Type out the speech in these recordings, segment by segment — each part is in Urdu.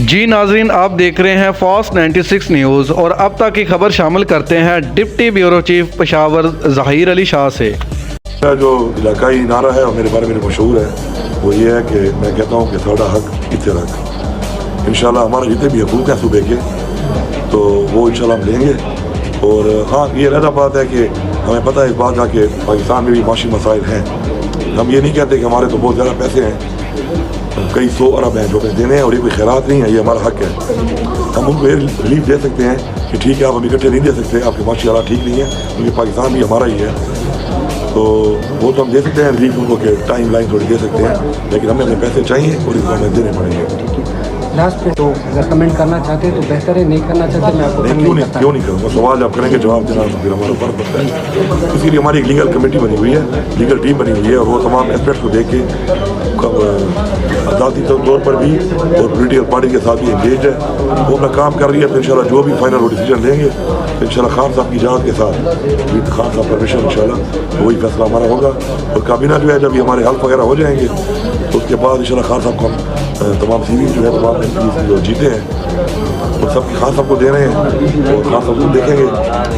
جی ناظرین، آپ دیکھ رہے ہیں فاسٹ 96 نیوز اور اب تک کی خبر شامل کرتے ہیں deputy bureau chief Peshawar Zaheer Ali Shah سے۔ جو علاقائی نعرہ ہے اور میرے بارے میں مشہور ہے وہ یہ ہے کہ میں کہتا ہوں کہ تھوڑا حق اتنے حق، انشاءاللہ ہمارے جتنے بھی حقوق ہیں صوبے کے تو وہ انشاءاللہ ہم لیں گے۔ اور ہاں یہ علیحدہ بات ہے کہ ہمیں پتہ ہے اس بات کا کہ پاکستان میں بھی معاشی مسائل ہیں۔ ہم یہ نہیں کہتے کہ ہمارے تو بہت زیادہ پیسے ہیں، کئی 100 ارب ہیں جو ہمیں دینے ہیں اور یہ کوئی خیرات نہیں ہے، یہ ہمارا حق ہے۔ ہم ان کو یہ ریلیف دے سکتے ہیں کہ ٹھیک ہے آپ ہم اکٹھے نہیں دے سکتے، آپ کے معاشی حالات ٹھیک نہیں ہے کیونکہ پاکستان بھی ہمارا ہی ہے، تو وہ تو ہم دے سکتے ہیں ریلیف ان کو کہ ٹائم لائن تھوڑی دے سکتے ہیں، لیکن ہمیں اپنے پیسے چاہیے اور ان کو ہمیں دینے پڑیں گے۔ لاسٹ پہ تو اگر کمنٹ کرنا چاہتے ہیں تو بہتر ہے، نہیں کرنا چاہتے میں آپ کو کیوں نہیں کروں گا، سوال جب کریں گے جواب دینا تو پھر ہمارا فرق پڑتا ہے۔ اسی لیے ہماری ایک لیگل کمیٹی بنی ہوئی ہے، لیگل ٹیم بنی ہوئی ہے اور وہ تمام اسپیکٹس کو دیکھ کے ذاتی طور پر بھی اور پولیٹیکل پارٹی کے ساتھ بھی انگیج ہے، وہ اپنا کام کر رہی ہے۔ تو انشاءاللہ جو بھی فائنل وہ ڈیسیجن لیں گے انشاءاللہ خان صاحب کی اجازت کے ساتھ، خان صاحب پرمیشن انشاءاللہ وہی فیصلہ ہمارا ہوگا۔ اور کابینہ جو ہے جب یہ ہمارے حلف وغیرہ ہو جائیں گے تو اس کے بعد انشاءاللہ خان صاحب کو ہم تمام سیریز جو ہے تمام ایم پیز جو جیتے ہیں اور سب خان صاحب کو دے رہے ہیں اور خان صاحب کو دیکھیں گے،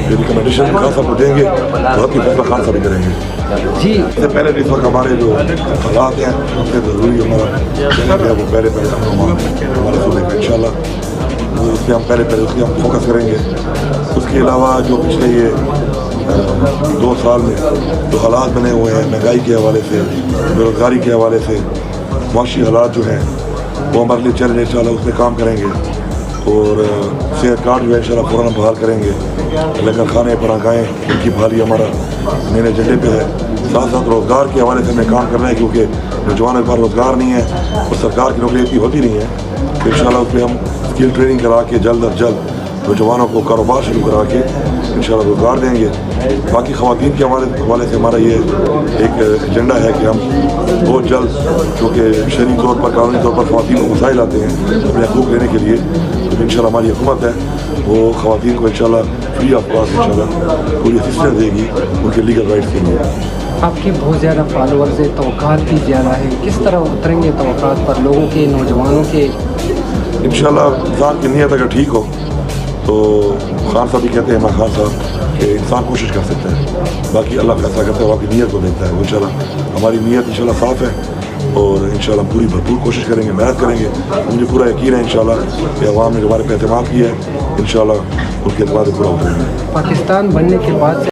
جو ریکمنڈیشن خان صاحب کو دیں گے تو حق کی فیصلہ خان صاحب ہی کریں گے۔ جی اس سے پہلے اس وقت ہمارے جو حالات ہیں اس سے ضروری ہمارا وہ پہلے ہمارے صوبے کا انشاءاللہ اس پہ ہم پہلے اس پہ ہم فوکس کریں گے۔ اس کے علاوہ جو پچھلے یہ 2 سال میں جو حالات بنے ہوئے ہیں مہنگائی کے حوالے سے، بے روزگاری کے حوالے سے، معاشی حالات جو ہیں وہ ہمارے لیے چیلنج انشاءاللہ اس پہ کام کریں گے۔ اور صحت کارڈ جو ہے انشاءاللہ فوراً بحال کریں گے، لنگر خانے پراگاہیں ان کی بحالی ہمارا مین ایجنڈے پہ ہے۔ ساتھ ساتھ روزگار کے حوالے سے ہمیں کام کرنا ہے کیونکہ نوجوانوں کے پاس روزگار نہیں ہے اور سرکار کی نوکری اتنی ہوتی نہیں ہے، تو انشاءاللہ اس پہ ہم اسکل ٹریننگ کرا کے جلد از جلد نوجوانوں کو کاروبار شروع کرا کے انشاءاللہ روزگار دیں گے۔ باقی خواتین کے حوالے سے ہمارا یہ ایک ایجنڈا ہے کہ ہم بہت جلد، چونکہ شرعی طور پر قانونی طور پر خواتین کو مسائل آتے ہیں اپنے حقوق لینے کے لیے، تو انشاءاللہ ہماری حکومت ہے وہ خواتین کو انشاءاللہ فری آف کاسٹ انشاءاللہ پوری اسسٹنس دے گی ان کے لیگل رائٹس کے لیے۔ آپ کی بہت زیادہ فالوورز ہیں، توقعات بھی زیادہ ہیں، کس طرح اتریں گے توقعات پر لوگوں کے، نوجوانوں کے؟ انشاءاللہ انسان کی نیت اگر ٹھیک ہو تو خان صاحب بھی کہتے ہیں عمران خان صاحب کہ انسان کوشش کر سکتا ہے، باقی اللہ فیصلہ کرتا ہے، وہ آپ کی نیت کو دیکھتا ہے۔ وہ انشاءاللہ ہماری نیت انشاءاللہ صاف ہے اور انشاءاللہ ہم پوری بھرپور کوشش کریں گے، محنت کریں گے۔ مجھے پورا یقین ہے انشاءاللہ کہ عوام نے ہمارے پہ اعتماد کیا ہے، انشاءاللہ ان کے اعتماد پورا اتریں گے۔ پاکستان بننے کے بعد